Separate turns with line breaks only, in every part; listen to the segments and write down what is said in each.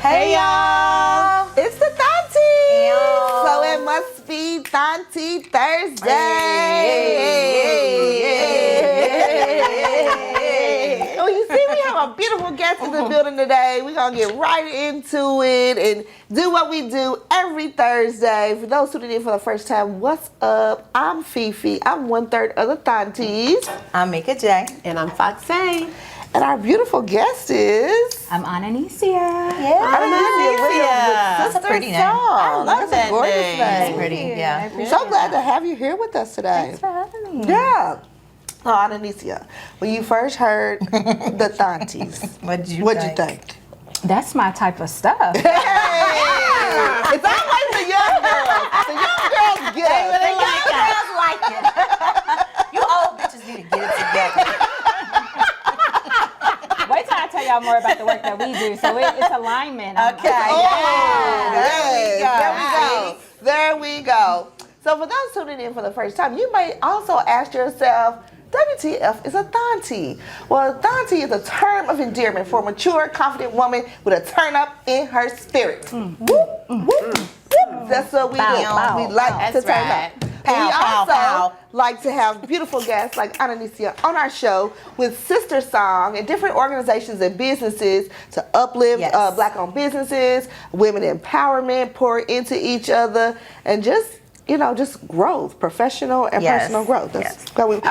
Hey y'all!
It's the Thaunties!
Yall.
So it must be Thauntie Thursday! Oh, you see we have a beautiful guest in the building today. We're going to get right into it and do what we do every Thursday. For those tuning in for the first time, what's up? I'm Fifi. I'm 1/3 of the Thaunties.
I'm Mika J.
And I'm Foxay.
And our beautiful guest is...
I'm Anania.
That's a pretty name.
I
love that
gorgeous
name.
That's pretty, yeah.
So glad to have you here with us today.
Thanks for having me.
Yeah. Oh, Anania, when you first heard the Thaunties,
What'd you
think?
That's my type of stuff.
Hey! It's always the young girls. The young girls get it.
The young girls like it. You old bitches need to get it together.
Wait till I tell y'all more about the work that we do. So it's alignment.
Okay.
There we go. So for those tuning in for the first time, you may also ask yourself, WTF is a Thauntie? Well, a Thauntie is a term of endearment for a mature, confident woman with a turn up in her spirit. Whoop, whoop, whoop. That's what we do. We like to turn up. And we also like to have beautiful guests like Anania on our show with SisterSong and different organizations and businesses to uplift Black-owned businesses, women empowerment, pour into each other, and just growth, professional and personal growth. That's what we, with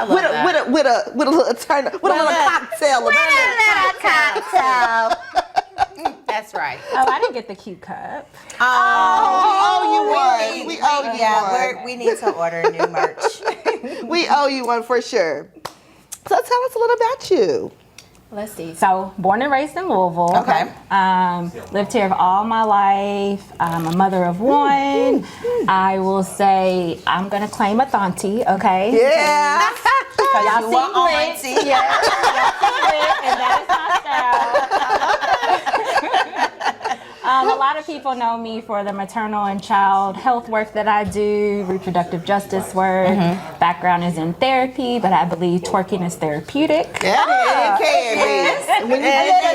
a little turn, with a little cocktail.
With a little cocktail. That's right.
Oh, I didn't get the cute cup.
We owe you one. We owe you one.
We need to order new merch.
We owe you one for sure. So tell us a little about you.
Let's see. So, born and raised in Louisville.
Okay.
Lived here all my life. I'm a mother of one. I will say I'm gonna claim a Thauntie. Okay.
Yeah.
Because
Y'all
you
see
are
lit.
auntie.
Yeah. Y'all see lit, and that is my style. A lot of people know me for the maternal and child health work that I do, reproductive justice work. Background is in therapy, but I believe twerking is therapeutic.
It can be. When you get that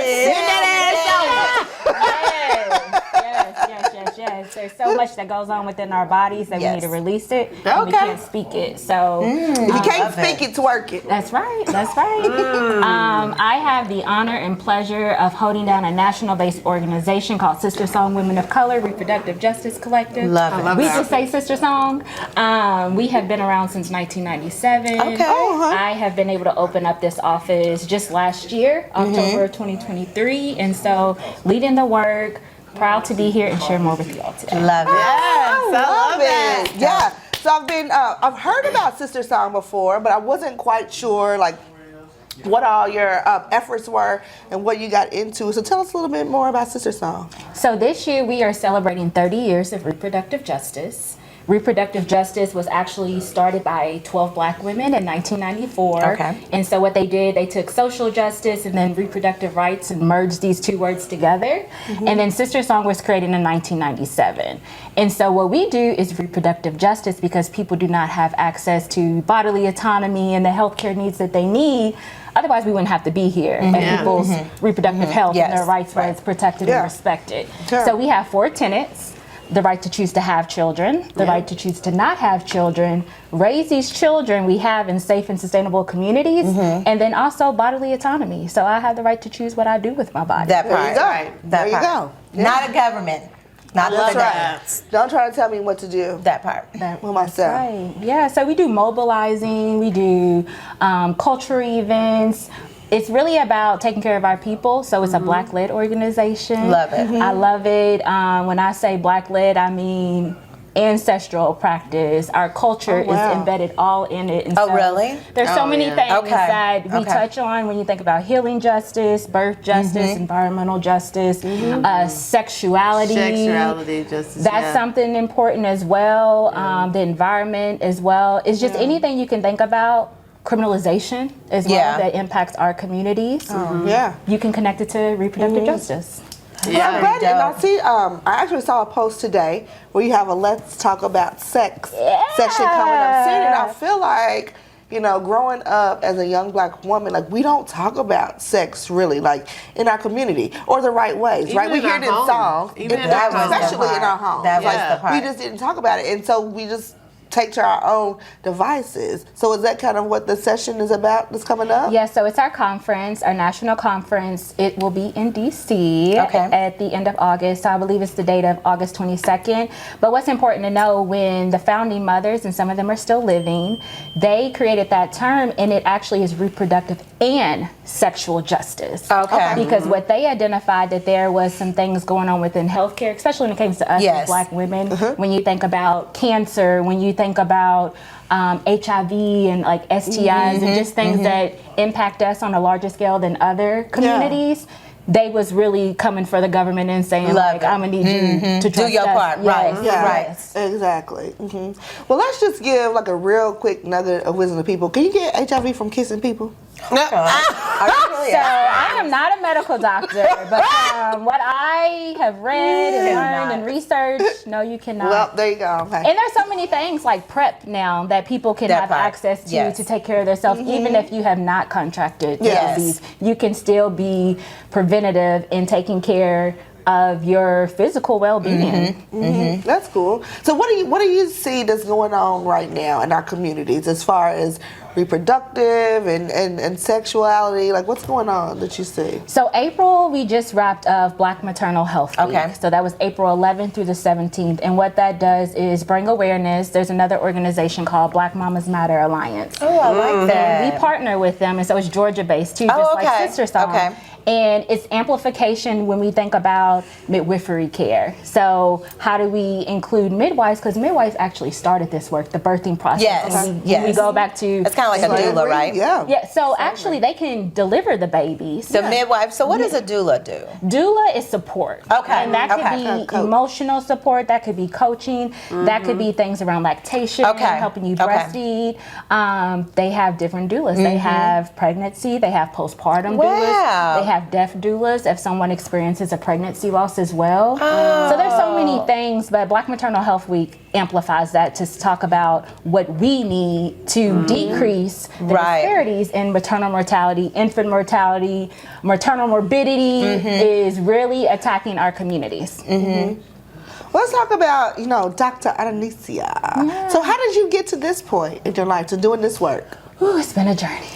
Yes. There's so much that goes on within our bodies that we need to release it. And we can't speak it. So
if you can't speak it, twerk it.
That's right. I have the honor and pleasure of holding down a national-based organization called SisterSong Women of Color Reproductive Justice Collective.
Love it.
We just say SisterSong. We have been around since 1997.
Okay.
I have been able to open up this office just last year, October 2023, and so leading the work. Proud to be here and share more with you all today.
Love it.
Yes, I love it. Yeah. So I've heard about SisterSong before, but I wasn't quite sure what all your efforts were and what you got into. So tell us a little bit more about SisterSong.
So this year we are celebrating 30 years of reproductive justice. Reproductive justice was actually started by 12 Black women in 1994.
Okay.
And so what they did, they took social justice and then reproductive rights and merged these two words together. And then SisterSong was created in 1997. And so what we do is reproductive justice because people do not have access to bodily autonomy and the healthcare needs that they need. Otherwise, we wouldn't have to be here. And people's reproductive health and their rights were protected and respected.
Sure.
So we have 4 tenets. The right to choose to have children, the right to choose to not have children, raise these children we have in safe and sustainable communities, and then also bodily autonomy. So I have the right to choose what I do with my body.
That part.
There you go. Yeah.
Not a government. Not
That's
the
right.
government.
Don't try to tell me what to do.
That part.
With myself.
Right. Yeah, so we do mobilizing, we do cultural events. It's really about taking care of our people, so it's a Black-led organization.
Love it.
I love it. When I say Black-led, I mean ancestral practice. Our culture is embedded all in it. And so
really?
There's so many things that we touch on when you think about healing justice, birth justice, environmental justice, sexuality.
Sexuality justice.
That's something important as well. The environment as well. It's just anything you can think about. Criminalization as well that impacts our communities. You can connect it to reproductive justice.
Yeah, I'm glad. And I see. I actually saw a post today where you have a "Let's Talk About Sex" section coming up soon, and I feel like you know, growing up as a young black woman, like we don't talk about sex really, like in our community or the right ways, right? We hear it in songs, especially in our homes.
That was the part.
We just didn't talk about it, and so we just take to our own devices. So is that kind of what the session is about that's coming up?
Yeah, so it's our conference, our national conference. It will be in DC at the end of August. So I believe it's the date of August 22nd. But what's important to know, when the founding mothers, and some of them are still living, they created that term, and it actually is reproductive and sexual justice.
Okay.
Because what they identified, that there was some things going on within healthcare, especially when it comes to us as black women. When you think about cancer, when you think about HIV and like STIs and just things that impact us on a larger scale than other communities, they was really coming for the government and saying, like, I'm gonna need you to
do your part. Right.
Yes, exactly. Well, let's just give like a real quick nugget of wisdom to people. Can you get HIV from kissing people?
So I am not a medical doctor, but what I have read and learned and researched, no, you cannot.
Well, there you go. Okay.
And there's so many things like PrEP now that people can have access to take care of themselves, even if you have not contracted the disease. You can still be preventative in taking care of your physical well-being.
That's cool. So what do you see that's going on right now in our communities as far as reproductive and sexuality? Like, what's going on that you see?
So April, we just wrapped up Black Maternal Health Week. So that was April 11th through the 17th. And what that does is bring awareness. There's another organization called Black Mamas Matter Alliance.
Oh, I like that.
And we partner with them, and so it's Georgia-based too, just like SisterSong. And it's amplification when we think about midwifery care. So how do we include midwives? Because midwives actually started this work, the birthing process. We go back to...
It's kind of like a doula, right?
Yeah, so actually they can deliver the babies.
The midwife. So what does a doula do?
Doula is support. And that could be emotional support, that could be coaching, that could be things around lactation, helping you breastfeed. They have different doulas. They have pregnancy, they have postpartum doulas, they have deaf doulas if someone experiences a pregnancy loss as well. So there's so many things, but Black Maternal Health Week amplifies that to talk about what we need to decrease the disparities in maternal mortality, infant mortality, maternal morbidity is really attacking our communities.
Let's talk about, you know, Dr. Anania. So how did you get to this point in your life, to doing this work?
Ooh, it's been a journey.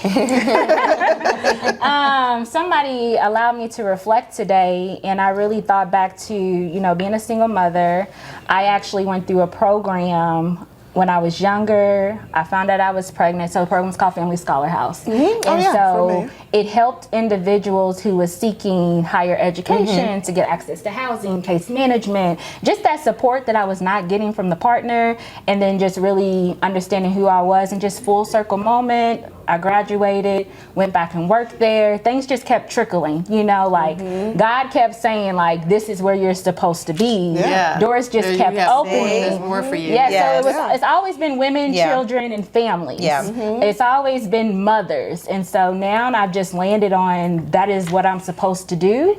Somebody allowed me to reflect today, and I really thought back to, you know, being a single mother. I actually went through a program when I was younger. I found out I was pregnant, so the program's called Family Scholar House. So it helped individuals who was seeking higher education to get access to housing, case management, just that support that I was not getting from the partner, and then just really understanding who I was, and just full circle moment. I graduated, went back and worked there. Things just kept trickling, you know, like God kept saying, like, this is where you're supposed to be. Doors just kept opening.
There's more for you.
So it's always been women, children, and families. It's always been mothers. And so now I've just landed on that is what I'm supposed to do,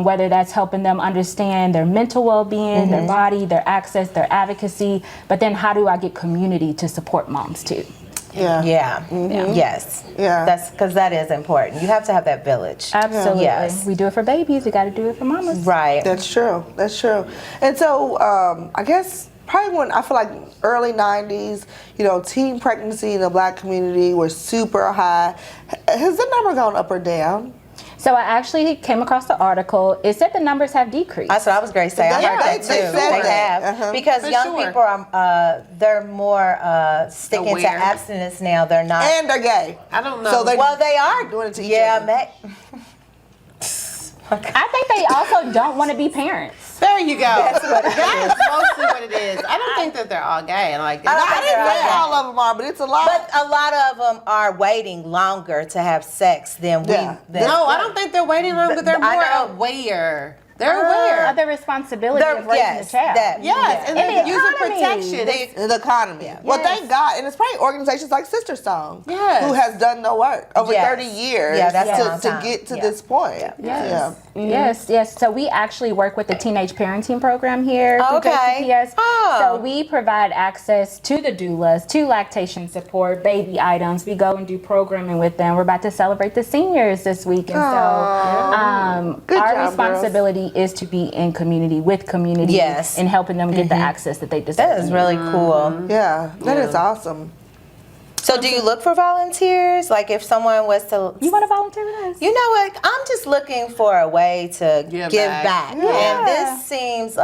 whether that's helping them understand their mental well-being, their body, their access, their advocacy, but then how do I get community to support moms too?
That's because that is important. You have to have that village.
Absolutely. We do it for babies, we got to do it for mamas.
Right.
That's true. And so I guess probably when I feel like early 90s, you know, teen pregnancy in the black community was super high. Has the number gone up or down?
So I actually came across the article. It said the numbers have decreased.
That's what I was going to say. I heard that too. They have. Because young people are, they're more sticking to abstinence now. They're not.
And they're gay.
I don't know.
So
they are
doing it to each other.
I think they also don't want to be parents.
There you go. That's mostly what it is. I don't think that they're all gay. Like,
I didn't say all of them are, but it's a lot.
But a lot of them are waiting longer to have sex than we.
No, I don't think they're waiting longer. They're more aware They're aware
of the responsibility of raising a child.
and they're using protection.
The economy. Well, thank God, and it's probably organizations like SisterSong who has done the work over 30 years to get to this point.
Yes. So we actually work with the Teenage Parenting Program here through JCPS. So we provide access to the doulas, to lactation support, baby items. We go and do programming with them. We're about to celebrate the seniors this week, and so our responsibility is to be in community with community and helping them get the access that they deserve.
That is really cool.
Yeah, that is awesome.
So do you look for volunteers? Like if someone was to...
You want to volunteer with us?
You know what? I'm just looking for a way to give back. And this seems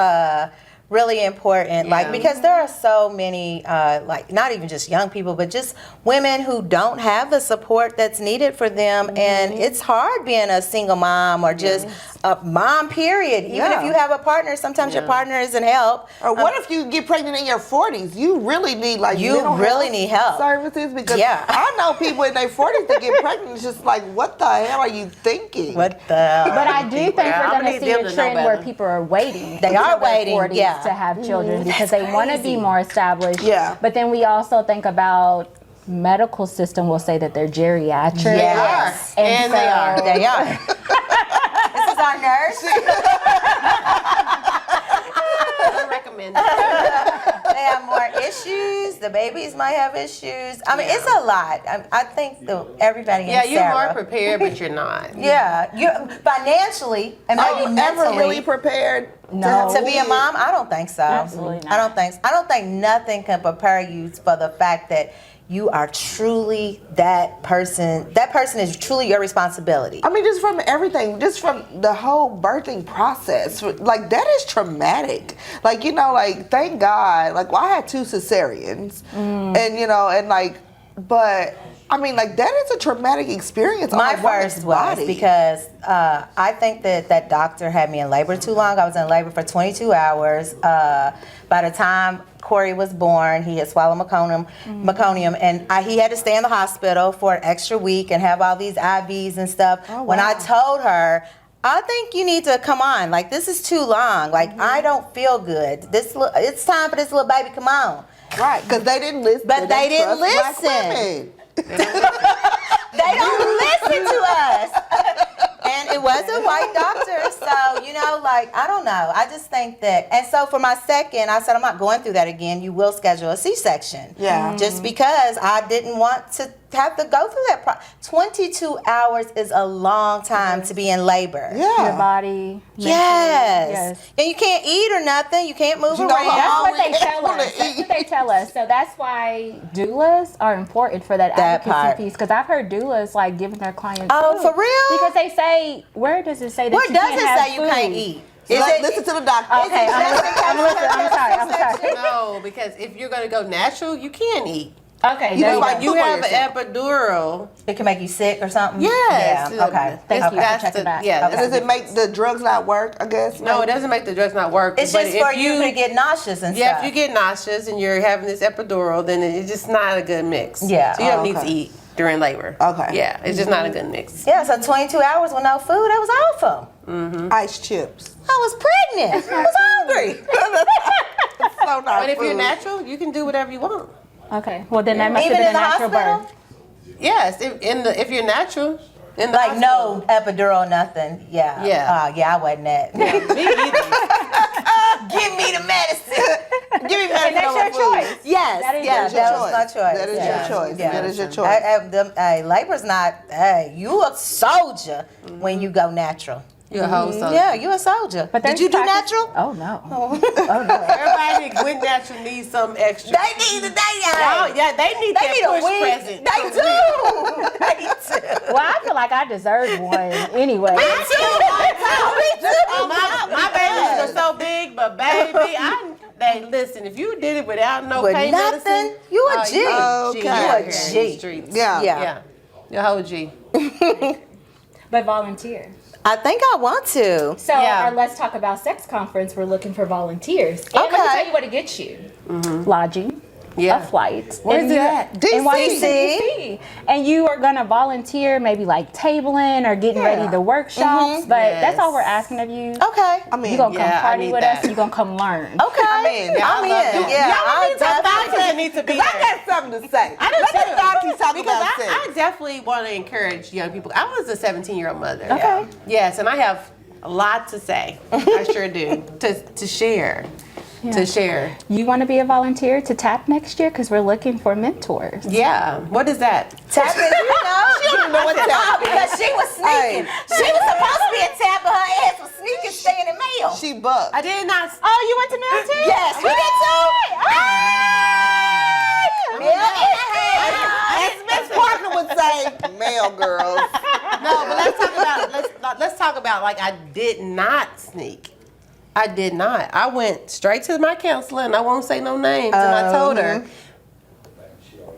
really important, like, because there are so many, like, not even just young people, but just women who don't have the support that's needed for them. And it's hard being a single mom or just a mom, period. Even if you have a partner, sometimes your partner isn't help.
Or what if you get pregnant in your 40s? You really need, like, mental health services, because I know people in their 40s that get pregnant. It's just like, what the hell are you thinking?
What the hell?
But I do think we're going to see a trend where people are waiting.
They are waiting,
to have children because they want to be more established. But then we also think about medical system will say that they're geriatric.
Yes.
And
so,
they are.
They are. This is our nurse.
I recommend it.
They have more issues. The babies might have issues. I mean, it's a lot. I think everybody in Sarah.
You're more prepared, but you're not.
You financially and maybe mentally.
Ever really prepared?
No.
To be a mom? I don't think so.
Absolutely not.
I don't think nothing can prepare you for the fact that you are truly that person. That person is truly your responsibility.
I mean, just from everything, just from the whole birthing process, like that is traumatic. Like, you know, like thank God, like I had 2 cesareans, and you know, and like, but I mean, like that is a traumatic experience.
My first was because I think that doctor had me in labor too long. I was in labor for 22 hours. By the time Corey was born, he had swallowed meconium, and he had to stay in the hospital for an extra week and have all these IVs and stuff. Oh, wow. When I told her, I think you need to come on. Like, this is too long. Like, I don't feel good. It's time for this little baby. Come on.
Right, because they didn't listen.
But they didn't listen. They don't listen to us. And it was a white doctor, so, you know, like, I don't know. I just think that, and so for my second, I said, I'm not going through that again. You will schedule a C-section. Yeah. Just because I didn't want to have to go through that 22 hours is a long time to be in labor.
Yeah. Your body.
Yes. And you can't eat or nothing. You can't move around.
That's what they tell us. That's what they tell us. So that's why doulas are important for that advocacy piece. Because I've heard doulas like giving their clients food.
For real?
Because they say, where does it say that you can't have food?
Where does it say you can't eat?
Listen to the doctor.
Okay, I'm sorry.
No, because if you're going to go natural, you can't eat.
Okay,
you have an epidural.
It can make you sick or something?
Yes.
Yeah. Okay.
Does it make the drugs not work, I guess?
No, it doesn't make the drugs not work.
It's just for you to get nauseous and stuff.
Yeah, if you get nauseous and you're having this epidural, then it's just not a good mix.
Yeah.
So you don't need to eat during labor.
Okay.
Yeah, it's just not a good mix.
Yeah, so 22 hours with no food, that was awful.
Mm-hmm. Ice chips.
I was pregnant. I was hungry.
So not
but if
food.
you're natural, you can do whatever you want.
Okay. Well, then that must have been a natural birth.
Yes, if you're natural. In the
like no epidural, nothing. Yeah.
Yeah.
Yeah, I wasn't that.
Yeah, me either.
Give me the medicine.
Give me medicine.
And that's your choice.
Yes. That was my choice.
That is your choice.
Yeah.
That is your choice.
Labor's not. You a soldier when you go natural.
You're a whole soldier.
Yeah, you a soldier. But did you do natural?
Oh no.
Oh no.
Everybody that went natural needs something extra.
They need
they need that push present.
They do.
Well,
I feel like I deserve one anyway.
Me too.
My babies were so big, but baby, listen, if you did it without no pain medicine,
you a G.
Okay.
You a G.
Yeah. You're a whole G.
But volunteer.
I think I want to.
So our Let's Talk About Sex conference, we're looking for volunteers. And let me tell you what it gets you. Lodging,
Yeah.
a flight.
Where's
And
it
you're
at?
in Washington,
DC.
D.C. And you are gonna volunteer, maybe like tabling or getting ready the workshops. But that's all we're asking of you.
Okay.
I mean,
You're gonna come
Yeah, I
party
need
with
that.
us. You're gonna come learn.
Okay.
I mean,
I'm in. Yeah, I'll definitely.
need to be
I got something to say.
I do
Let
too.
the Thaunties talk
Because
about sex.
I definitely want to encourage young people. I was a 17-year-old mother.
Okay.
Yes, and I have a lot to say. I sure do. To share.
Yeah.
To share.
You want to be a volunteer to TAP next year? Because we're looking for mentors.
Yeah. What is that?
Tap it,
She don't even know what tap is.
because she was sneaking. She was supposed to be a tap, but her ass was sneaking, staying in mail.
She bucked.
I did not.
Oh, you went to mail too?
Yes, you did too. Mail in hand.
As Miss Parker would say, male girls.
No, but let's talk about like I did not sneak. I did not. I went straight to my counselor, and I won't say no names. And I told her,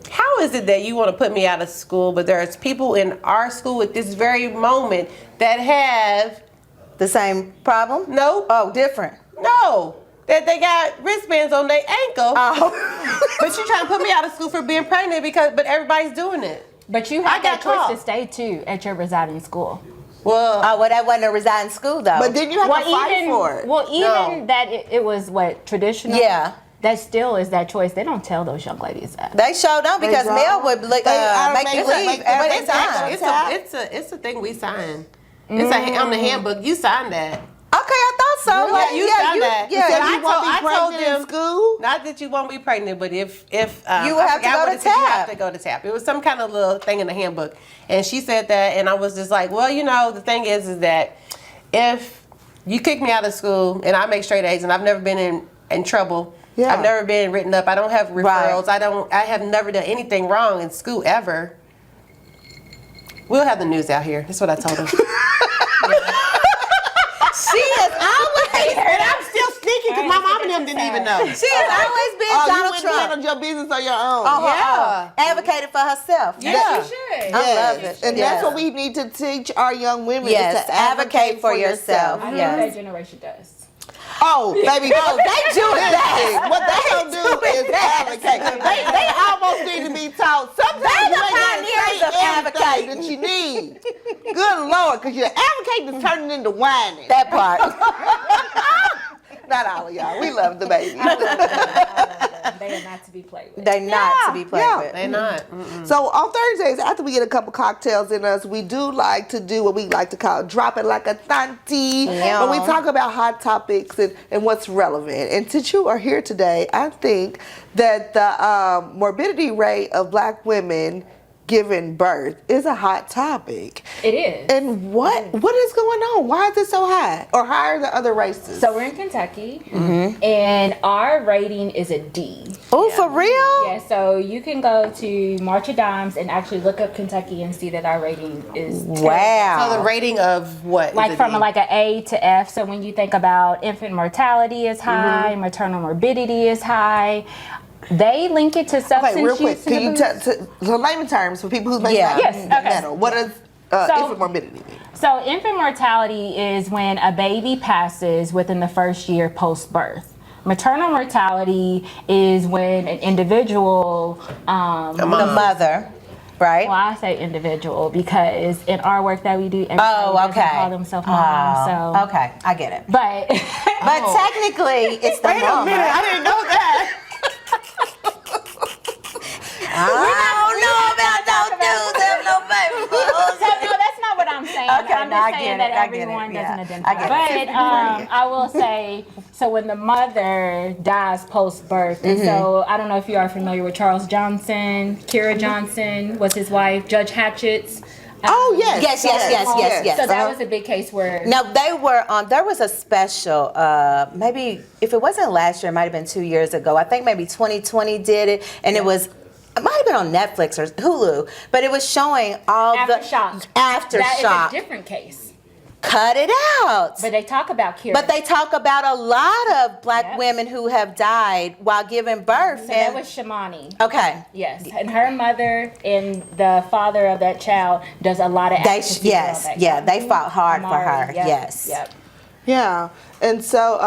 how is it that you want to put me out of school, but there's people in our school at this very moment that have
The same problem?
no,
Different.
that they got wristbands on their ankle.
Oh.
But you trying to put me out of school for being pregnant but everybody's doing it.
But you
I
have that
got
choice
caught.
to stay too at your residing school.
Well,
Well, that wasn't a resign school though.
But then you have to fight
even
for it.
even that it was what traditional.
Yeah.
That still is that choice. They don't tell those young ladies that.
They showed up because
wrong.
Mel would make you
automatically
leave
make
every
every
time.
time.
it's a thing we sign. It's on the handbook. You signed that.
Okay, I thought so.
Yeah,
Like,
you done that.
Yeah,
Said
I
you won't be
told
pregnant in
them-
school.
Not that you won't be pregnant, but if
You
I
have to
forgot
go
what
to
it said, you have
TAP.
to go to TAP. It was some kind of little thing in the handbook, and she said that, and I was just like, well, the thing is that if you kick me out of school and I make straight A's and I've never been in trouble.
Yeah.
I've never been written up. I don't have referrals.
Right.
I have never done anything wrong in school ever. We'll have the news out here. That's what I told her.
She has always,
And I'm still sneaking because my mom and them didn't even know.
she has always been
Oh, you
Donald
went
Trump.
handle your business on your own.
On her
Yeah.
own. Advocated for herself.
Yeah.
should.
I love it.
And
Yes.
that's what we need to teach our young women
Yes,
is to
advocate for yourself.
I know
Yes.
that generation does.
Oh, baby,
Oh, they do it best.
What they don't do is advocate. They almost need to be taught. Sometimes
They're
you
the
ain't gotta
pioneers
say
of
everything
advocating.
that you need. Good Lord, because your advocating is turning into whining.
That part.
Not all of y'all. We love the baby.
They are not to be played with.
They not to be played
yeah.
with.
They're not.
So on Thursdays, after we get a couple cocktails in us, we do like to do what we like to call drop it like a Thauntie.
Yeah.
When we talk about hot topics and what's relevant. And since you are here today, I think that the morbidity rate of Black women giving birth is a hot topic.
It is.
And what is going on? Why is it so high? Or higher than other races?
So we're in Kentucky, and our rating is a D.
Oh, for real?
Yeah, so you can go to March of Dimes and actually look up Kentucky and see that our rating is
Wow.
So the rating of what?
like
is
from
it?
like an A to F. So when you think about infant mortality is high, maternal morbidity is high. They link it to substance
Okay, real quick,
use.
can you so layman terms for people who may
Yeah.
not
Yes,
be
okay.
metal, what does infant morbidity mean?
So infant mortality is when a baby passes within the first year post-birth. Maternal mortality is when an individual,
The mother, right?
well, I say individual because in our work that we do, everybody doesn't
okay.
call themselves mom. So,
Okay, I get it.
but
But technically, it's the mama.
I didn't know that.
I don't know about those dudes having no baby.
so no, that's not what I'm saying.
Okay,
I'm
no,
just
I
saying
get
that
it, I get it,
everyone
yeah.
doesn't identify.
I get it.
But I will say, so when the mother dies post-birth, and so I don't know if you are familiar with Charles Johnson, Kira Johnson was his wife, Judge Hatchett's.
Oh, yes.
Yes.
So that was a big case where
Now they were on. There was a special. Maybe if it wasn't last year, it might have been 2 years ago. I think maybe 2020 did it, and it was. It might have been on Netflix or Hulu, but it was showing all
Aftershock.
the
That is
aftershock.
a different case.
Cut it out.
But they talk about Kira.
But they talk about a lot of Black
Yep.
women who have died while giving birth.
so that was Shamani.
Okay.
Yes, and her mother and the father of that child does a lot of advocacy around that.
They fought hard for
Amari,
her.
yep,
Yes.
Yep.
Yeah, and so,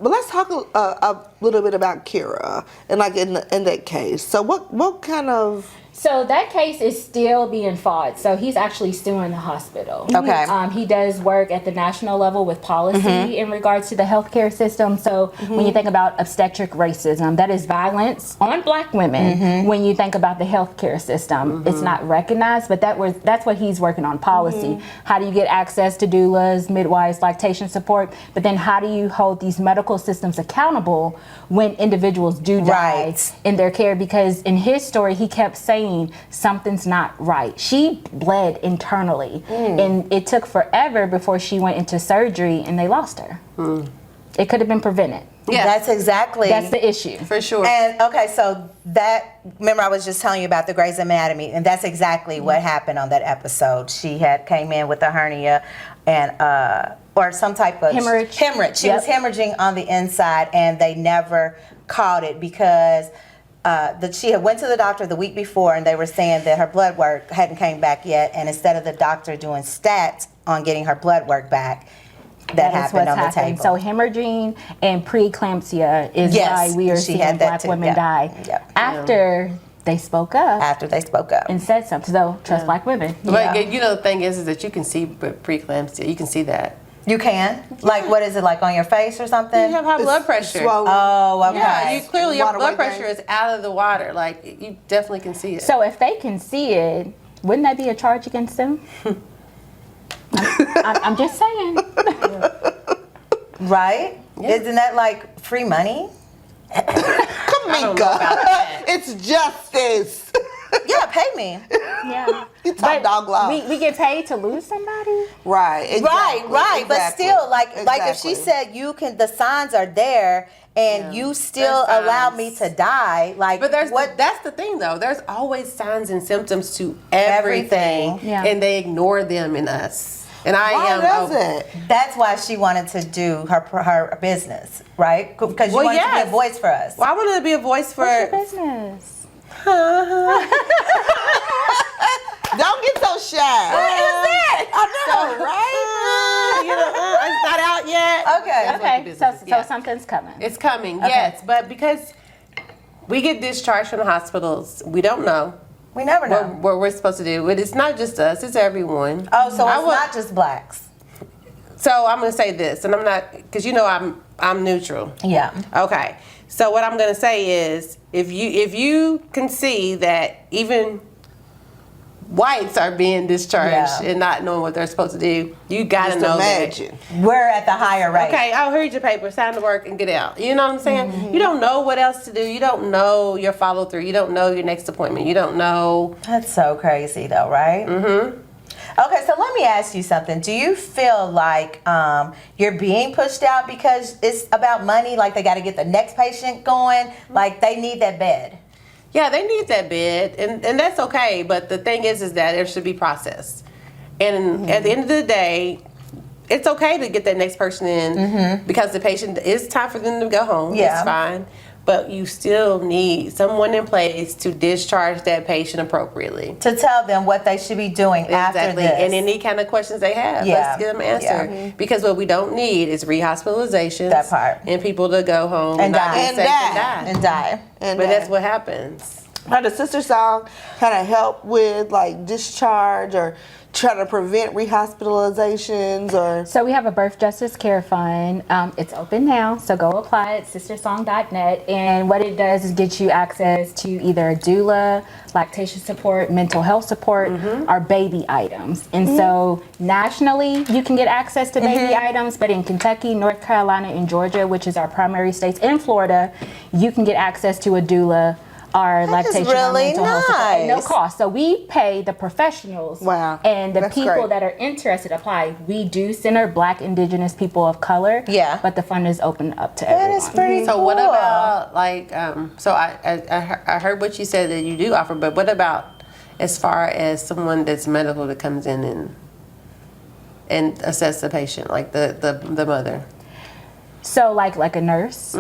but let's talk a little bit about Kira and like in that case. So what kind of?
So that case is still being fought. So he's actually suing the hospital.
Okay.
He does work at the national level with policy in regards to the healthcare system. So when you think about obstetric racism, that is violence on Black women. When you think about the healthcare system, it's not recognized, but that's what he's working on, policy. How do you get access to doulas, midwives, lactation support? But then how do you hold these medical systems accountable when individuals do die in their care? Because in his story, he kept saying something's not right. She bled internally, and it took forever before she went into surgery, and they lost her. It could have been prevented.
Yeah, that's
the issue.
For sure.
And okay, so remember I was just telling you about the Grey's Anatomy, and that's exactly what happened on that episode. She came in with a hernia and or some type of
hemorrhage.
She was hemorrhaging on the inside, and they never caught it because she had went to the doctor the week before, and they were saying that her blood work hadn't came back yet, and instead of the doctor doing stats on getting her blood work back, that happened on the table.
So hemorrhaging and preeclampsia is why we are seeing Black women die after they spoke up.
After they spoke up
and said something. So trust Black women.
But you know, the thing is that you can see preeclampsia. You can see that.
You can? Like, what is it, like on your face or something?
You have high blood pressure.
Oh, okay.
Yeah, you clearly, your blood pressure is out of the water. Like, you definitely can see it.
So if they can see it, wouldn't that be a charge against them? I'm just saying.
Right? Yeah. Isn't that like free money?
Kamika, it's justice.
Yeah, pay me.
Yeah.
You top dog law.
We get paid to lose somebody?
Right. Exactly,
right. But still, like if she said the signs are there and you still allow me to die, like.
But that's the thing though. There's always signs and symptoms to everything.
Yeah.
And they ignore them in us. And
That's why she wanted to do her business, right? Because you wanted to be a voice for us.
Well, I wanted to be a voice for
What's your business?
Don't get so shy.
What is that? I know, right?
It's not out yet.
Okay. So something's coming.
It's coming, yes. But because we get discharged from the hospitals, we don't know.
We never know
what we're supposed to do. But it's not just us, it's everyone.
Oh, so it's not just Blacks.
So I'm going to say this, and I'm not, because you know I'm neutral.
Yeah.
Okay. So what I'm going to say is, if you can see that even whites are being discharged and not knowing what they're supposed to do, you got to know that.
We're at the higher rate.
Okay, I'll read your paper, sign the work, and get out. You know what I'm saying? You don't know what else to do. You don't know your follow through. You don't know your next appointment. You don't know.
That's so crazy, though, right? Mm-hmm. Okay, so let me ask you something. Do you feel like you're being pushed out because it's about money? Like they got to get the next patient going? Like they need that bed?
Yeah, they need that bed, and that's okay. But the thing is that it should be processed. And at the end of the day, it's okay to get that next person in because the patient, it's time for them to go home. Yeah. It's fine. But you still need someone in place to discharge that patient appropriately.
To tell them what they should be doing after this.
And any kind of questions they have, let's get them answered. Yeah. Because what we don't need is rehospitalizations.
That part.
And people to go home and die. But that's what happens.
How does SisterSong kind of help with like discharge or try to prevent rehospitalizations or?
So we have a Birth Justice Care Fund. It's open now, so go apply at sistersong.net. And what it does is get you access to either a doula, lactation support, mental health support, or baby items. And so nationally, you can get access to baby items, but in Kentucky, North Carolina, and Georgia, which is our primary states, and Florida, you can get access to a doula our lactation or mental health support at no cost. So we pay the professionals and the people that are interested apply. We do center Black, Indigenous, people of color. Yeah. But the fund is open up to everyone.
That is pretty cool.
So what about like, so I heard what you said that you do offer, but what about as far as someone that's medical that comes in and assess the patient, like the mother?
So like a nurse?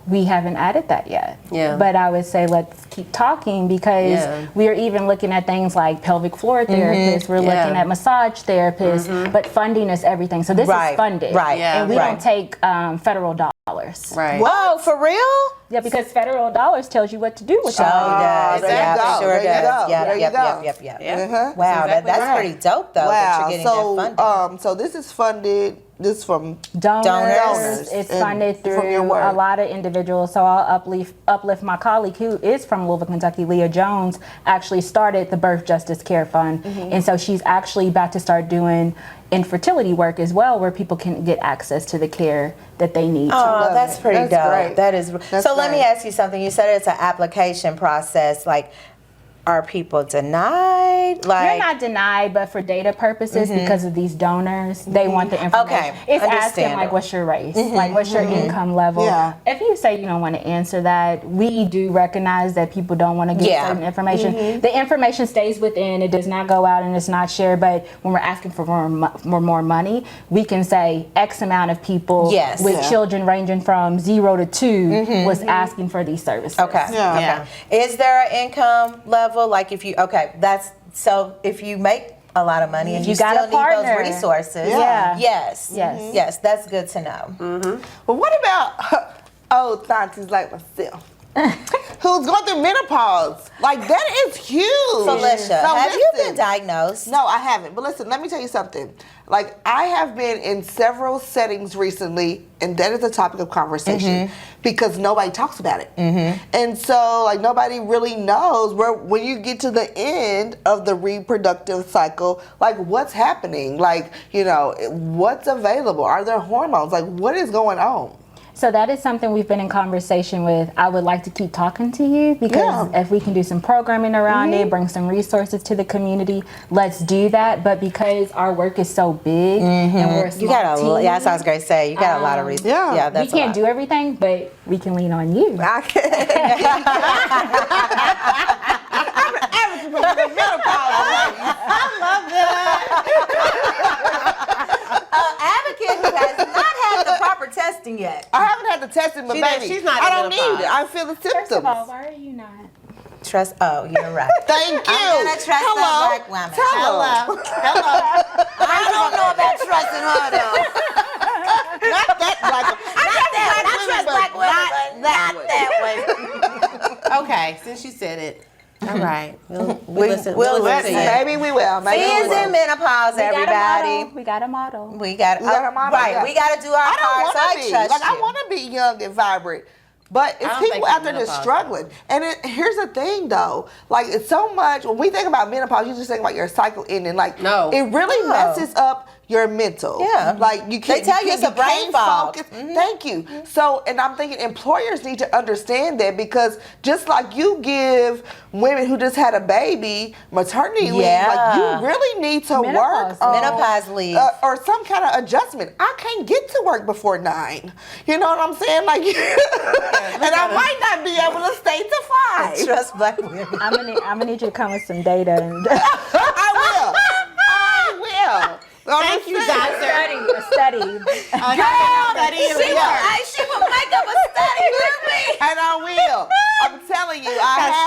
we haven't added that yet.
Yeah.
But I would say let's keep talking because we are even looking at things like pelvic floor therapists. We're looking at massage therapists, but funding is everything. So this is funded.
Right.
And we don't take federal dollars.
Right.
Whoa, for real?
Yeah, because federal dollars tells you what to do with
Sure
it.
does.
there you
Yeah,
go.
sure
There you
does.
go.
Yep,
There you
yep,
go.
yep, yep, yep.
Yeah.
Wow,
Exactly
that's
right.
pretty dope though that you're getting that funding.
So this is funded. This is from
Donors.
It's
and
funded
from your
through
work.
a lot of individuals. So I'll uplift my colleague who is from Louisville, Kentucky, Leah Jones, actually started the Birth Justice Care Fund. And so she's actually about to start doing infertility work as well, where people can get access to the care that they need.
Oh, that's pretty
That's
dope.
great.
That is.
That's
So let me
great.
ask you something. You said it's an application process. Like, are people denied? Like,
You're not denied, but for data purposes, because of these donors, they want the information.
Okay,
It's asking
understandable.
like, what's your race? Like, what's your income level?
Yeah.
If you say you don't want to answer that, we do recognize that people don't want to get
Yeah.
certain information. The information stays within. It does not go out and it's not shared. But when we're asking for more money, we can say X amount of people
Yes.
with
Yeah.
children ranging from 0 to 2 was asking for these services.
Okay.
Yeah.
Okay. Is there an income level? Like, if you if you make a lot of money and you
got
still
a
need
partner.
those resources.
Yeah.
Yes.
Yes.
Yes. That's good to know.
But what about old Thaunties like myself? Who's going through menopause? Like, that is huge.
Felicia,
So
have you
listen.
been diagnosed?
No, I haven't. But listen, let me tell you something. Like, I have been in several settings recently, and that is a topic of conversation because nobody talks about it. And so, like, nobody really knows where when you get to the end of the reproductive cycle, like, what's happening? Like, you know, what's available? Are there hormones? Like, what is going on?
So that is something we've been in conversation with. I would like to keep talking to you because if we can do some programming around it, bring some resources to the community, let's do that. But because our work is so big and we're a small
You got a
team,
yeah. That sounds great. Say you got a lot of reasons.
yeah.
That's
we can't do everything, but we can lean on you.
Advocate who has not had the proper testing yet.
I haven't had the testing, but baby,
she's not
I
in
don't
menopause.
need it. I feel the symptoms.
First of all, why are you not?
Trust. Oh, you're right.
Thank you.
I'm gonna trust
Hello.
the black woman.
Hello. Hello.
I don't know about trusting her though.
Not that black woman.
I trust black women, but not that way.
Okay, since you said it. All right. We'll listen.
we'll
We'll
listen.
listen to you.
Maybe we will.
She
Maybe we
is
will.
in menopause, everybody.
We got a model.
We got
got a model,
right.
yeah.
We got to do our
I
part.
don't
So
want
I
to be.
trust
Like, I
you.
want to be young and vibrant. But it's
don't
people
think
out
for
there that's
menopause.
struggling. And here's the thing, though. Like, it's so much. When we think about menopause, you just think about your cycle ending. Like,
No.
it really
No.
messes up your mental.
Yeah.
Like, you can't.
They tell you it's a brain
can't
fog.
focus. Thank you. So, and I'm thinking employers need to understand that because just like you give women who just had a baby maternity leave, like, you really need to
Menopause.
work on
Menopause leave.
or some kind of adjustment. I can't get to work before 9. You know what I'm saying? Like, and I might not be able to stay to 5.
Trust black women.
I'm gonna need you to come with some data and
I will.
Thank you, doctor.
a study.
She will make up a study with me.
And I will. I'm telling you, I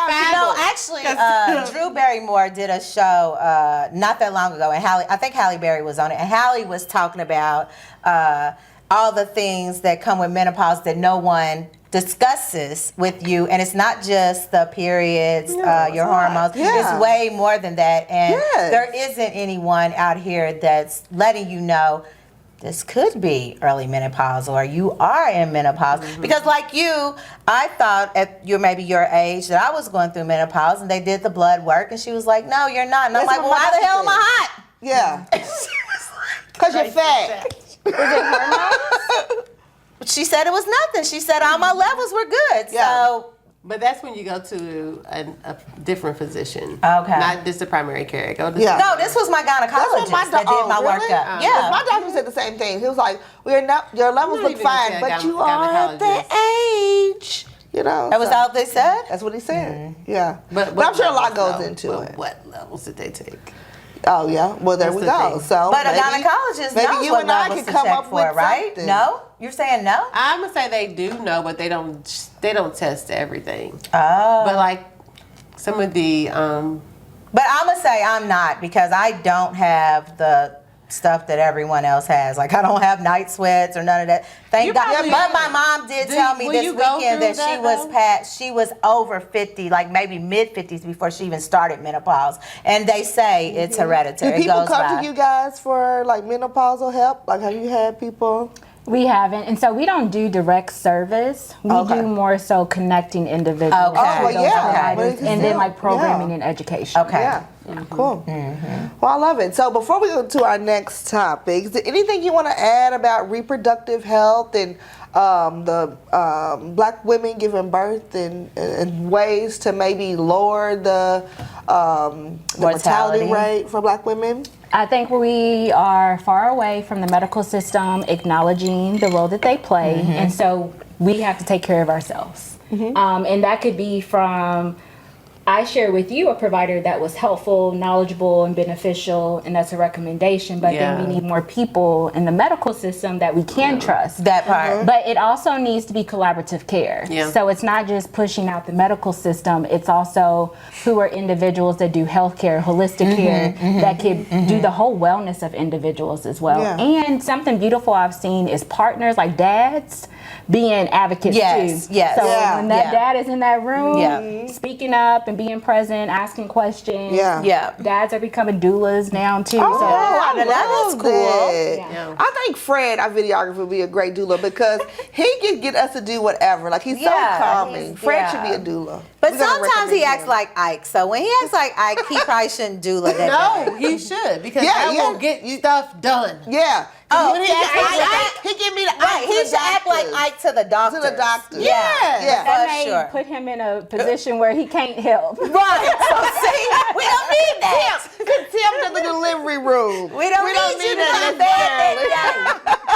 have to.
Drew Barrymore did a show not that long ago, and I think Halle Berry was on it, and Halle was talking about all the things that come with menopause that no one discusses with you, and it's not just the periods, your hormones.
Yeah.
It's way more than that, and
Yes.
there isn't anyone out here that's letting you know this could be early menopause or you are in menopause. Because like you, I thought at maybe your age that I was going through menopause, and they did the blood work, and she was like, no, you're not. And I'm
That's
like,
what
well,
my
why the hell am
doctor
I hot?
Yeah. Because you're fat.
She said it was nothing. She said all my levels were good.
Yeah.
So
But that's when you go to a different physician.
Okay.
Not just the primary care. Go to
Yeah.
no, this was my gynecologist that did my workup. Yeah.
My doctor said the same thing. He was like, your levels
I'm not
look
even gonna
fine,
say a
but you are at the age. You know.
That was
so
all they said?
That's what he said. Yeah.
But
I'm sure a lot
levels,
goes
though?
into it.
What levels did they take?
Oh yeah, well there
That's
we
the
go.
thing.
So
But a
maybe-
gynecologist
maybe
knows
you
what
and I
levels
can
to
come
check
up
for,
with
right?
something.
No? You're saying no?
I'm gonna say they do know, but they don't test everything.
Oh.
But like some of the
But I'm going to say I'm not because I don't have the stuff that everyone else has. Like I don't have night sweats or none of that. Thank
You
God.
probably-
But my mom did tell me
will
this
you go
weekend
through
that she
that,
was
though?
she was over 50, like maybe mid 50s before she even started menopause. And they say it's
Do
hereditary.
people
it goes
come
by.
to you guys for like menopausal help? Like have you had people?
We haven't, and so we don't do direct service. We
Okay.
do more so connecting individuals
Okay.
Oh, well,
to those
yeah.
providers,
Well,
and then like
yeah.
programming and education.
Okay.
Yeah. Cool. Well, I love it. So before we go to our next topic, is there anything you want to add about reproductive health and the black women giving birth and ways to maybe lower the mortality rate for black women?
I think we are far away from the medical system acknowledging the role that they play, and so we have to take care of ourselves. And that could be from, I share with you a provider that was helpful, knowledgeable, and beneficial, and that's a recommendation, but then we need more people in the medical system that we can trust.
That part.
But it also needs to be collaborative care.
Yeah.
So it's not just pushing out the medical system, it's also who are individuals that do healthcare, holistic care, that could do the whole wellness of individuals as well.
Yeah.
And something beautiful I've seen is partners like dads being advocates
Yes,
too.
yes.
So
Yeah.
when that
Yeah.
dad is in that room,
Yeah.
speaking up and being present, asking questions.
Yeah.
Yeah.
Dads are becoming doulas now too.
Oh,
so
I
now that is
love
cool.
that.
Yeah.
I think Fred, our videographer, would be a great doula because he can get us to do whatever. Like he's
Yeah,
so calming.
he's-
Fred
yeah.
should be a doula.
But
We gotta
sometimes he
recommend
acts
him.
like Ike. So when he acts like Ike, he probably shouldn't do that.
no, he should because
Yeah,
that
yeah.
will get stuff done.
Yeah.
Oh,
When he
he
acts
should
like
act
Ike, he give me the
Right,
Ike
he
to
should
the
act like
doctors.
Ike to the doctor.
To the doctor.
Yeah,
Yeah.
that
for
may
sure.
put him in a position where he can't help.
Right. So see, we don't need that.
Tim to the delivery room.
We don't need you to
that
come back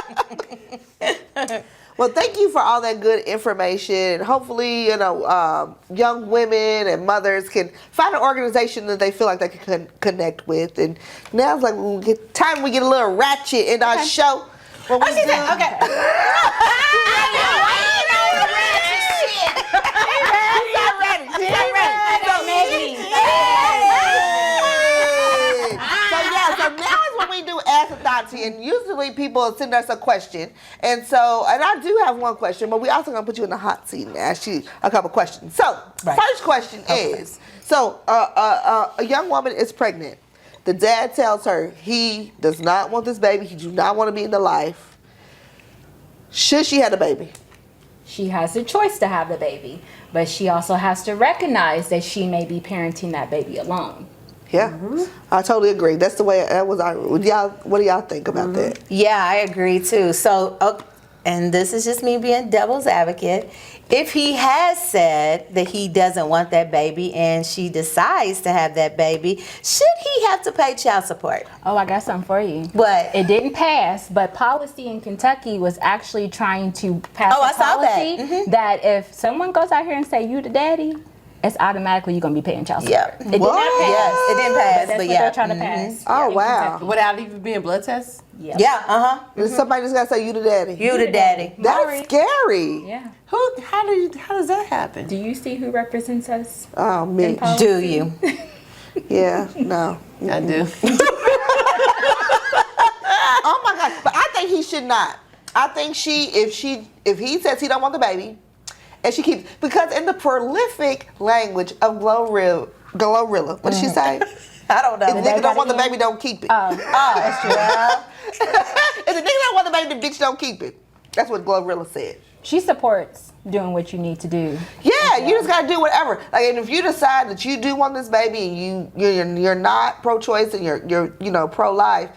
necessarily. Well, thank you for all that good information. Hopefully, young women and mothers can find an organization that they feel like they can connect with. And now it's like we get a little ratchet in our show. When we do,
Okay.
So now is when we do Ask a Thauntie, and usually people send us a question. And I do have one question, but we also gonna put you in the hot seat and ask you a couple questions. So, First question is, a young woman is pregnant. The dad tells her he does not want this baby. He do not want to be in the life. Should she have the baby?
She has the choice to have the baby, but she also has to recognize that she may be parenting that baby alone.
Yeah, I totally agree. That's the way that was. What do y'all think about that?
Yeah, I agree too. So, and this is just me being devil's advocate. If he has said that he doesn't want that baby and she decides to have that baby, should he have to pay child support?
Oh, I got something for you.
What?
It didn't pass, but policy in Kentucky was actually trying to pass
Oh,
a
I saw that.
policy that if someone goes out here and say you the daddy, it's automatically you're gonna be paying child support.
Yeah.
It did not pass.
Yes, it didn't
But
pass,
that's
but
what
yeah.
they're trying to pass.
Oh,
in
wow.
Kentucky.
Without even being blood tests.
Yeah.
Yeah,
Somebody just gotta say you the daddy.
You the daddy.
That's
Maury.
scary.
Yeah.
How does that happen?
Do you see who represents us?
Oh, Mitch.
policy?
Do you?
Yeah, no.
I do.
Oh my God! But I think he should not. I think if he says he don't want the baby, and she keeps, because in the prolific language of Glorilla, what did she say?
I don't know.
If the nigga don't want the baby, don't keep it.
That's true.
If the nigga don't want the baby, the bitch don't keep it. That's what Glorilla said.
She supports doing what you need to do.
Yeah, you just gotta do whatever. Like, and if you decide that you do want this baby and you're not pro-choice and you're pro-life,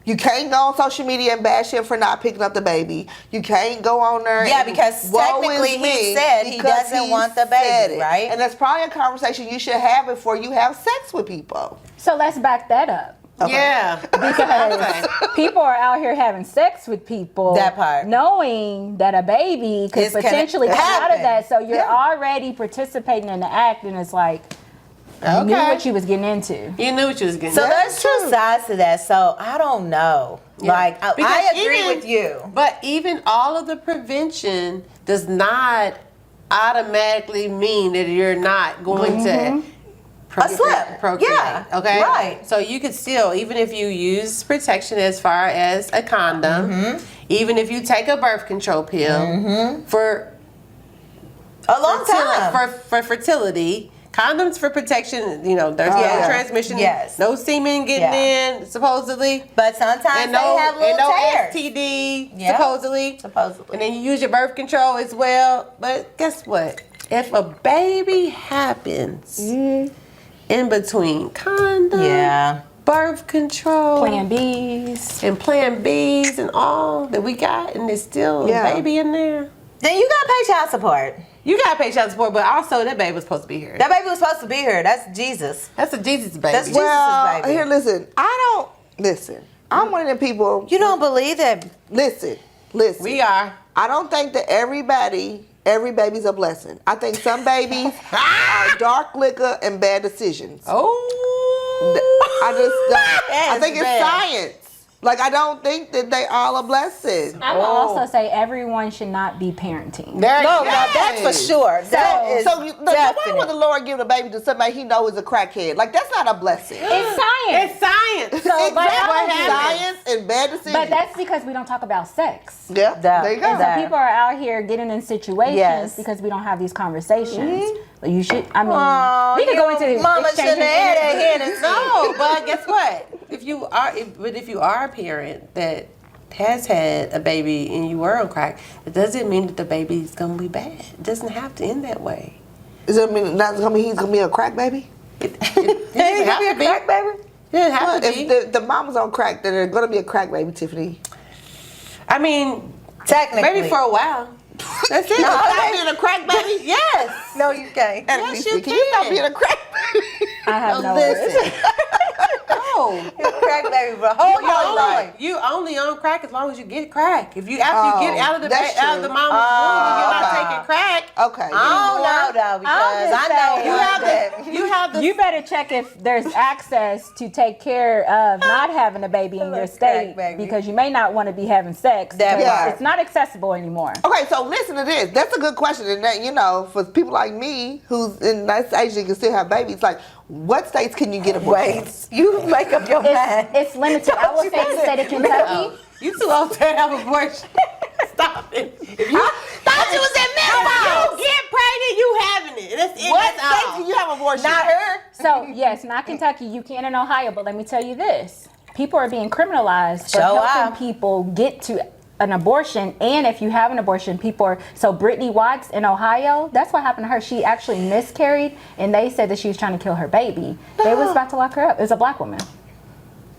you can't go on social media and bash him for not picking up the baby. You can't go on there.
Yeah,
and
because
woe
technically
is
he
me
said he
because
doesn't
he
want the
said
baby,
it.
right?
And that's probably a conversation you should have before you have sex with people.
So let's back that up.
Yeah.
Because people are out here having sex with people,
That part.
knowing that a baby could
It's gonna
potentially come out
happen.
of that. So you're
Yeah.
already participating in the act, and it's like, You knew
Okay.
what you was getting into.
You knew what you was getting.
So
into.
there's two sides to that. So I don't know.
Yeah.
Like I
Because
agree
even-
with you.
But even all of the prevention does not automatically mean that you're not going to
slip.
procreate.
Yeah.
Okay.
Right.
So you could still, even if you use protection as far as a condom, even if you take a birth control pill for
A long time.
for fertility. Condoms for protection, you know, there's no
Yeah.
transmission,
Yes.
no semen getting in, supposedly.
But sometimes
And
they
no,
have
and
little
no
tears.
STD,
Yeah.
supposedly.
Supposedly.
And then you use your birth control as well. But guess what? If a baby happens in between condom,
Yeah.
birth control,
Plan Bs.
and Plan Bs and all that we got, and there's still
Yeah.
a baby in there,
Then you gotta pay child support.
you gotta pay child support. But also, that baby was supposed to be here.
That baby was supposed to be here. That's Jesus.
That's a Jesus baby.
That's Jesus'
Well,
baby.
here, listen. I don't listen. I'm one of them people.
You don't believe that?
Listen.
we are.
I don't think that every baby's a blessing. I think some babies are dark liquor and bad decisions.
Oh.
I just don't. I think it's
bad.
science. Like, I don't think that they all a blessing.
I will also say everyone should not be parenting.
There
No,
you
no, that's for sure. That is
So why
definite.
would the Lord give the baby to somebody he knows is a crackhead? Like, that's not a blessing.
It's science.
It's science.
So, but,
Exactly. Science and bad decisions.
but that's because we don't talk about sex.
yeah, there you go.
And so people are out here getting in situations
Yes.
because we don't have these conversations. But you should, I mean,
Oh,
we could go into
Mama
exchanging
shouldn't have had
energy.
that Hennessy.
No, but guess what? If you are a parent that has had a baby and you were on crack, it doesn't mean that the baby's gonna be bad. It doesn't have to end that way.
Does it mean that's gonna mean he's gonna be a crack baby?
It
Hey, you
doesn't
gonna be a
have to
crack
be.
baby?
It doesn't have to
If
be.
the mama's on crack, then they're gonna be a crack baby, Tiffany.
I mean,
Technically.
maybe for a while. That's it.
You can stop being a crack baby?
Yes.
No, you can't.
Yes, you
Can you stop
can.
being a crack baby?
I have no words.
Listen. No.
You're a crack baby for a whole your life.
You only on crack as long as you get crack. If you after you get out of the
that's
out of the
true.
mama's womb, you're not
okay.
taking crack.
Okay.
I don't know though because
just
I know
say-
You have
that.
the. You have the.
You better check if there's access to take care of not having a baby in your state
baby.
because you may not want to be having sex.
That
because
part.
It's not accessible anymore.
Okay, so listen to this. That's a good question. And that, you know, for people like me who's in that age that can still have babies, like, what states can you get abortion?
Wait, you make up your mind.
It's limited. I will say the state of Kentucky.
You too old to have abortion. Stop it. If you
Thought you was in Menopause.
you get pregnant, you having it. That's it.
What
That's
states
all.
can you have abortion?
Not her.
So yes, not Kentucky. You can in Ohio, but let me tell you this: people are being criminalized for
Show
helping
up.
people get to an abortion. And if you have an abortion, people are. So Brittany Watts in Ohio, that's what happened to her. She actually miscarried, and they said that she was trying to kill her baby. They was about to lock her up. It was a black woman.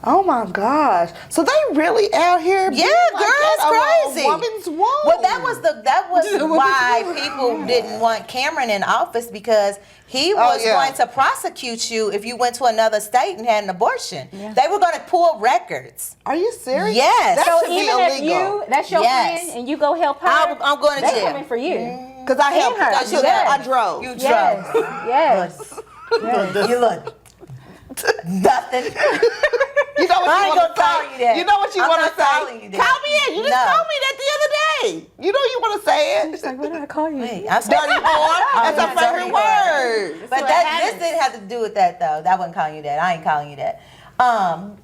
Oh my gosh! So they really out here?
Yeah,
being like
girl, it's
that over
crazy.
A woman's womb.
Well, that was why people didn't want Cameron in office because he was
yeah.
going to prosecute you if you went to another state and had an abortion. They were going to pull records.
Are you serious?
Yes.
That
So
should be
Even if
illegal.
that's your
Yes.
friend, and you go help her,
I'm going to
they
jail.
coming for you.
Because I helped
her.
her. I took
Yes.
I drove.
You
Yes,
drove.
yes.
You look. Nothing.
You know what
I
you
ain't
want
gonna
to
call
say?
you that.
You know what you
I'm
want
not
to
calling
say?
you that.
Call me in. You just
No.
told me that the other day. You know you want to say it.
It's like, what did I call you?
Wait, I'm
Dirty whore. That's
yeah,
her favorite
dirty
word.
But
what
this
happens.
didn't have to do with that though. That wasn't calling you that. I ain't calling you that.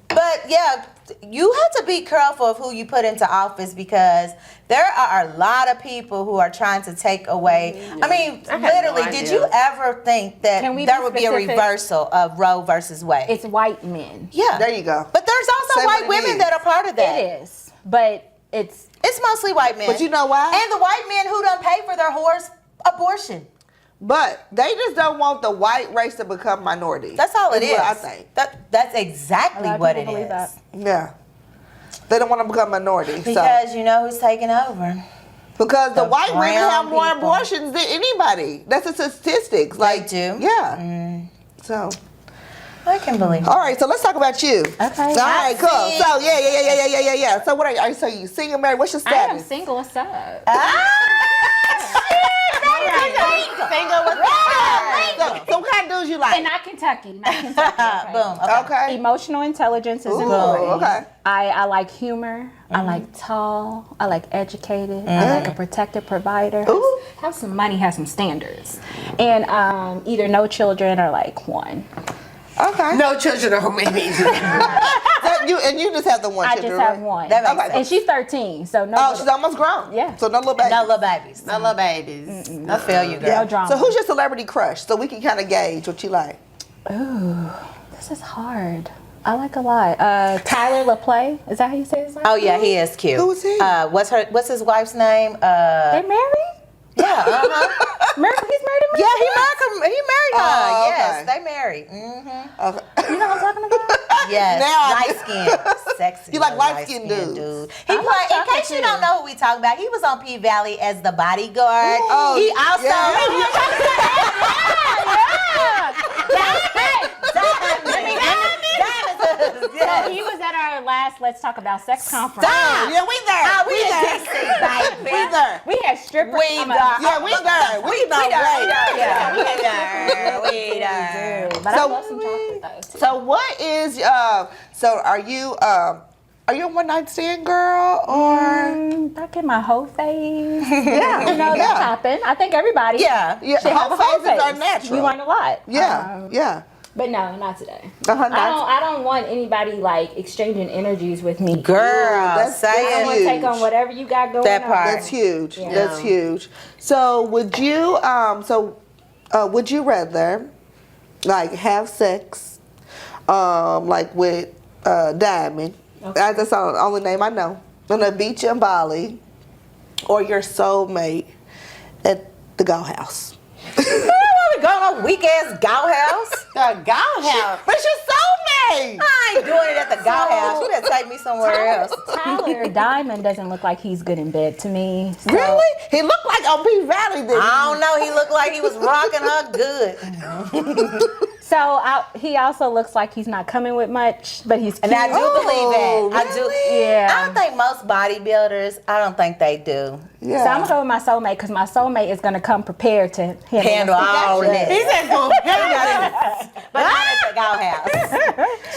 But yeah, you have to be careful of who you put into office because there are a lot of people who are trying to take away. I mean,
I had no
literally, did
idea.
you ever think that
Can we
there
be
would be a
specific?
reversal of Roe versus Wade?
It's white men.
yeah.
There you go.
But there's also
Say
white
what it
women
is.
that are part of that.
It is, but it's
It's mostly white men.
But you know why?
And the white men who don't pay for their whores' abortion.
But they just don't want the white race to become minority.
That's all it is.
What I think.
That's
a
exactly
lot of
what it
people believe
is.
that.
Yeah. They don't want to become minority.
Because you know who's taking over?
Because the
the
white women
brown
have more
people.
abortions than anybody. That's the statistics. Like,
do?
Yeah. So,
I can believe it.
all right. So let's talk about you.
Okay.
All right. Cool.
see.
So yeah. So what are you? So you single, married? What's your
I am
status?
single. What's up?
Ah, shit,
Single with
So So what kind of dudes you like?
And not Kentucky. Not Kentucky. Okay.
Boom. Okay.
Okay.
Emotional intelligence is
Ooh,
important.
okay.
I like humor. I like tall. I like educated. I like a protected provider.
Ooh.
Have some money, have some standards. And either no children or like one.
Okay.
No children are amazing.
And you just have the one
I
child,
just
right?
have one.
That makes
Okay.
And she's 13, so no.
Oh, she's almost grown.
Yeah.
So no little baby.
No little babies.
No little babies.
I feel you,
no
girl.
drama.
So who's your celebrity crush? So we can kind of gauge what you like.
Ooh, this is hard. I like a lot. Tyler LaPlay, is that how you say his name?
Oh yeah, he is cute.
Who is he?
What's his wife's name?
They married?
Yeah.
He's married to Mary?
Yeah, he married her.
Oh,
Yes,
okay.
they married. Mm-hmm.
Okay.
You know what I'm talking about?
Yes,
Now I-
light skin, sexy.
You like
little
light-skinned
light-skinned
dudes.
He
I like
played. In
chocolate
case you
too.
don't know who we talking about, he was on P Valley as the bodyguard.
Oh,
he also.
So he was at our last Let's Talk About Sex conference.
Stop.
Yeah, we there.
We in DC, baby.
We there.
We had strippers.
We
I'm
there.
Yeah, we there. We know way.
Yeah, we there.
But
So-
I love some chocolate though.
So what is so are you a one night stand girl or
Back in my whole phase.
yeah,
You know, that
yeah.
happened. I think everybody
Yeah.
Yeah,
should have
whole
a whole
phases are
phase.
natural.
We learned a lot.
Yeah, yeah.
But no, not today.
Uh-huh,
I don't want anybody like exchanging energies with me.
Girl,
that's
say
I
it.
want to take on whatever you got going
That
on.
part.
That's huge.
Yeah.
That's huge. So would you would you rather like have sex like with Diamond?
Okay.
That's the only name I know. On the beach in Bali, or your soulmate at the Go House.
We going on weak ass Gow House?
The Gall House.
But your soulmate.
I ain't doing it at the Gow House. You better take me somewhere else.
Tyler Diamond doesn't look like he's good in bed to me. So
Really? He looked like on P Valley. Didn't he?
I don't know. He looked like he was rocking her good.
he also looks like he's not coming with much, but he's cute.
And I do believe that. I do.
Yeah.
I don't think most bodybuilders. I don't think they do
Yeah.
So I'm gonna go with my soulmate because my soulmate is gonna come prepared to
handle all
He
this.
said go handle
But not at the Gow House.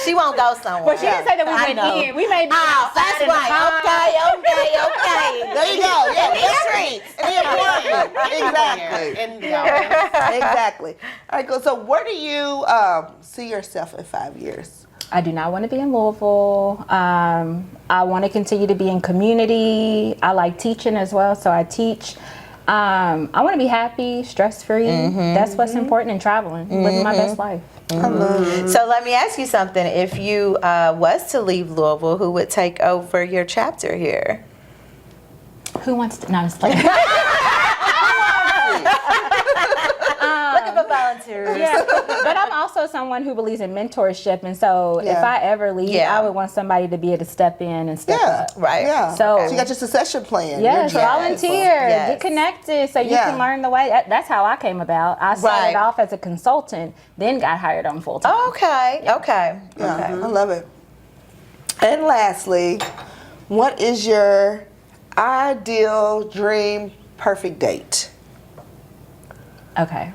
She won't go somewhere.
But she didn't say that we
I
went
know.
in. We may be
Oh,
outside
that's
in the
right.
car.
Okay.
There you go. Yeah,
In the streets.
In the apartment. Exactly.
And go.
Exactly. All right, cool. So where do you see yourself in 5 years?
I do not want to be in Louisville. I want to continue to be in community. I like teaching as well, so I teach. I want to be happy, stress-free. That's what's important in traveling, living my best life.
I love it.
So let me ask you something. If you was to leave Louisville, who would take over your chapter here?
Who wants to? No, I'm just kidding.
Looking for volunteers.
Yeah, but I'm also someone who believes in mentorship, and so if
Yeah.
I ever leave,
Yeah.
I would want somebody to be able to step in and step
Yeah.
up.
Right.
Yeah.
So-
you got your succession plan.
Yes,
Your job.
volunteer,
Yes.
get connected so you
Yeah.
can learn the way. That's how I came about. I started
Right.
off as a consultant, then got hired on full time.
Okay. Okay.
Yeah,
Okay.
I love it. And lastly, what is your ideal dream perfect date?
Okay.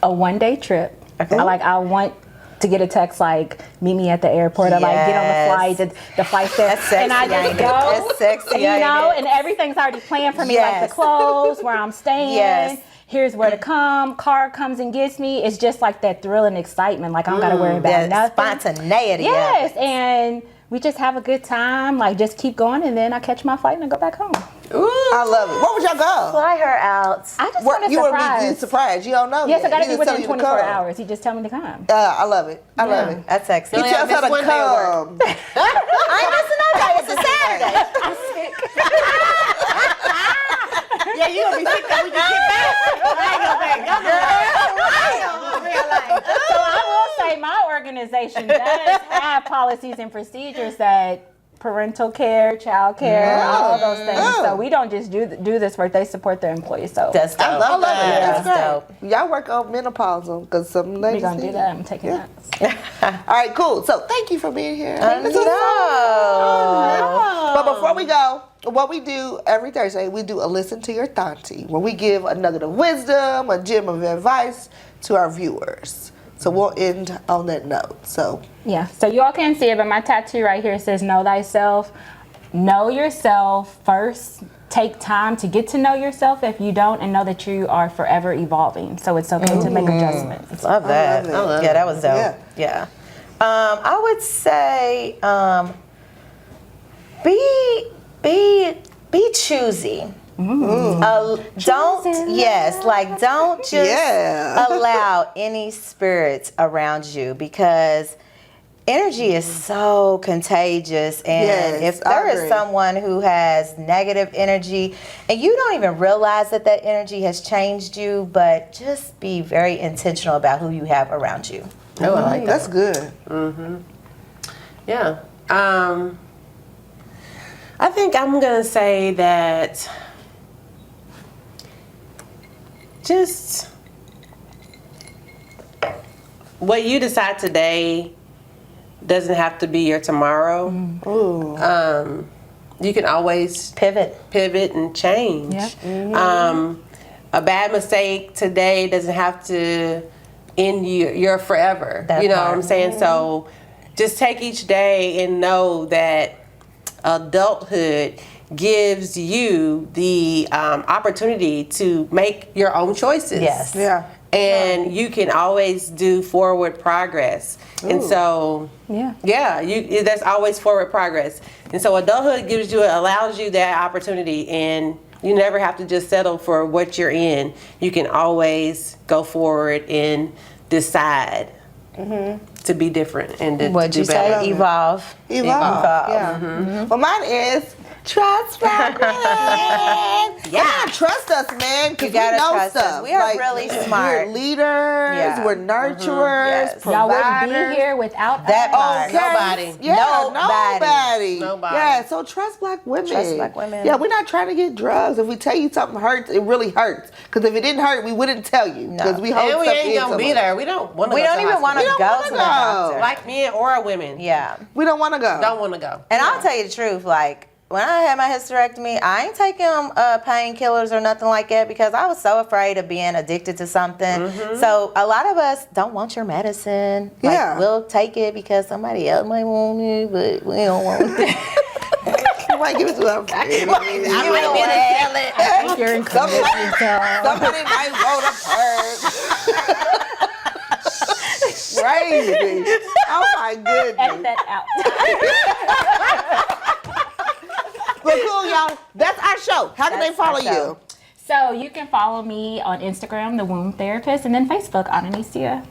A one-day trip.
Okay.
I want to get a text like, meet me at the airport, or like get on the flight. The flight says,
That's sexy,
and I just
ain't it?
go.
That's sexy,
You
ain't
know,
it?
and everything's already planned for me, like
Yes.
the clothes, where I'm staying.
Yes.
Here's where to come. Car comes and gets me. It's just like that thrill and excitement. Like I don't gotta worry about
That
nothing.
spontaneity. of
Yes,
it.
and we just have a good time. Like just keep going, and then I catch my flight and I go back home.
I love it. Where would y'all go?
Fly her out.
I just
Where-
want a
you would be
surprise.
surprised. You don't know
Yes,
yet.
I gotta
He
be
just tell
within
you to
24
come.
hours. He just tell me to come.
I love it. I love it.
That's sexy.
He
only
tells her
missed
to
one day of work.
come.
I ain't missing no day. It's a Saturday.
Yeah, you gonna be sick that we can get back.
So I will say my organization does have policies and procedures that parental care, child care, all those things. So we don't just do this work. They support their employees. So
That's dope.
I love
I love it.
that.
That's
That's
great. Y'all work on menopause because some
we're
ladies
going to
need
do that. I'm taking
Yeah.
that.
All right, cool. So thank you for being here.
No.
But before we go, what we do every Thursday, we do a listen to your Thauntie, where we give a nugget of wisdom, a gem of advice to our viewers. So we'll end on that note. So
Yeah, so you all can't see it, but my tattoo right here says know thyself. Know yourself first. Take time to get to know yourself if you don't, and know that you are forever evolving. So it's okay to make adjustments.
Love that.
I love it.
Yeah, that was dope.
Yeah.
I would say be choosy. Don't just allow any spirits around you, because energy is so contagious, and if there is someone who has negative energy and you don't even realize that energy has changed you, but just be very intentional about who you have around you.
Oh, I like that.
that's good.
Yeah. I think I'm going to say that just what you decide today doesn't have to be your tomorrow. You can always
Pivot
and change.
Yep.
A bad mistake today doesn't have to end your forever.
That
you know
part.
what I'm saying? So just take each day and know that adulthood gives you the opportunity to make your own choices.
Yes.
Yeah.
And you can always do forward progress. And so, there's always forward progress. And so adulthood allows you that opportunity, and you never have to just settle for what you're in. You can always go forward and decide to be different and to
What'd
do
you
better.
say? Evolve.
Yeah. Well, mine is trust black women. You gotta trust us, man, because we
gotta
know
trust us.
stuff.
We are really smart.
We're leaders.
Yeah.
We're nurturers.
Yes.
Y'all wouldn't
Providers.
be here without
That
us.
part.
Nobody.
Yeah,
Nobody.
Nobody.
Yeah, so trust black women.
Trust black women.
Yeah, we're not trying to get drugs. If we tell you something hurts, it really hurts. Because if it didn't hurt, we wouldn't tell you. Because we hold
And we
stuff
ain't gonna
in
be
so much.
there. We don't want to.
We don't even want to
don't
go
wanna
to the
go.
doctor.
like men or women.
Yeah.
We don't want to go.
Don't want to go.
And I'll tell you the truth, like, when I had my hysterectomy, I ain't taking painkillers or nothing like that, because I was so afraid of being addicted to something. So a lot of us don't want your medicine. Like,
Yeah.
we'll take it because somebody else might want it, but we don't want it.
You might give it to our friend.
I might be able to sell it.
I think you're included.
Somebody might want a purse. Crazy. Oh my goodness.
Edit that out.
But cool, y'all. That's our show. How can they
That's
follow
our show.
you?
So you can follow me on Instagram, The Womb Therapist, and then Facebook, Anania.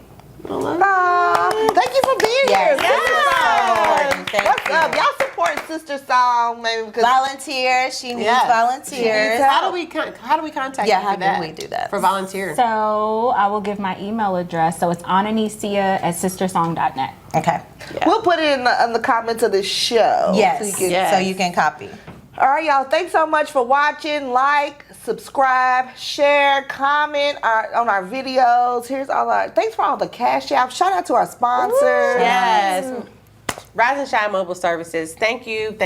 Thank you for being here.
Yes.
SisterSong.
Thank
What's
you.
up? Y'all support SisterSong, maybe because
Volunteers. She needs
Yes.
volunteers.
How do we contact
Yeah,
you
how
for
do
that?
we do that?
For volunteering?
So I will give my email address. So it's ananicia@sistersong.net.
Okay.
we'll put it in the comments of the show.
Yes.
So you can-
Yes.
So you can copy.
All right, y'all. Thanks so much for watching. Like, subscribe, share, comment on our videos. Here's all our. Thanks for all the cash out. Shout out to our sponsors.
Yes. Rise and Shine Mobile Services. Thank you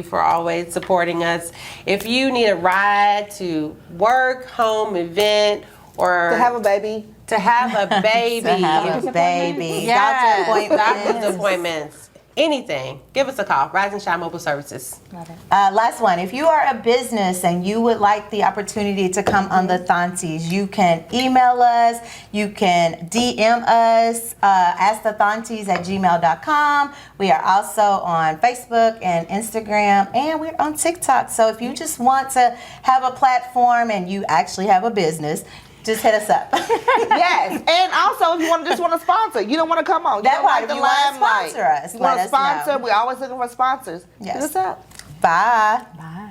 for always supporting us. If you need a ride to work, home, event, or
To have a baby.
to have a baby,
To have a baby.
yes,
Doctor's
doctor's
appointments.
appointments, anything, give us a call. Rise and Shine Mobile Services.
Love it.
Last one. If you are a business and you would like the opportunity to come on the Thaunties, you can email us. You can DM us. AskTheThaunties@gmail.com. We are also on Facebook and Instagram, and we're on TikTok. So if you just want to have a platform and you actually have a business, just hit us up.
Yes, and also if you want to sponsor, you don't want to come on. You
That
don't
part,
like
if
the
you wanna
limelight.
sponsor us,
You want
let
to
us know.
sponsor? We're always looking for sponsors.
Yes.
Hit us up.
Bye.
Bye.